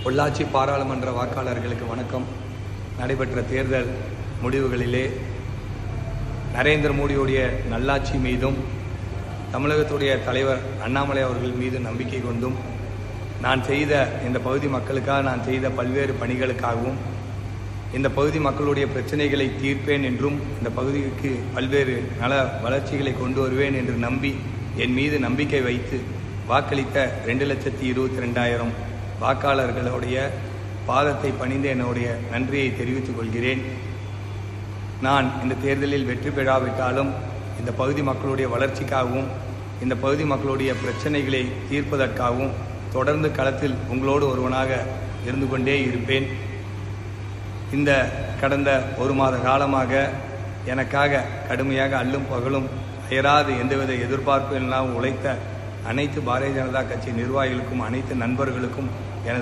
பொள்ளாச்சி பாராளுமன்ற வாக்காளர்களுக்கு வணக்கம். நடைபெற்ற தேர்தல் முடிவுகளிலே நரேந்திர மோடியுடைய நல்லாட்சி மீதும் தமிழகத்துடைய தலைவர் அண்ணாமலை அவர்கள் மீது நம்பிக்கை கொண்டும் நான் செய்த இந்த பகுதி மக்களுக்காக நான் செய்த பல்வேறு பணிகளுக்காகவும் இந்த பகுதி மக்களுடைய பிரச்சனைகளை தீர்ப்பேன் என்றும் இந்த பகுதிக்கு பல்வேறு நல வளர்ச்சிகளை கொண்டு வருவேன் என்று நம்பி என் மீது நம்பிக்கை வைத்து வாக்களித்த 2,22,000 வாக்காளர்களுடைய பாதத்தை பணிந்து என்னுடைய நன்றியை தெரிவித்துக் கொள்கிறேன். நான் இந்த தேர்தலில் வெற்றி பெறாவிட்டாலும் இந்த பகுதி மக்களுடைய வளர்ச்சிக்காகவும் இந்த பகுதி மக்களுடைய பிரச்சனைகளை தீர்ப்பதற்காகவும் தொடர்ந்து களத்தில் உங்களோடு ஒருவனாக இருந்து கொண்டே இருப்பேன். இந்த கடந்த ஒரு மாத காலமாக எனக்காக கடுமையாக அல்லும் பகலும் அயராது எந்தவித எதிர்பார்ப்பு இல்லாமல் உழைத்த அனைத்து பாரதிய ஜனதா கட்சி நிர்வாகிகளுக்கும் அனைத்து நண்பர்களுக்கும்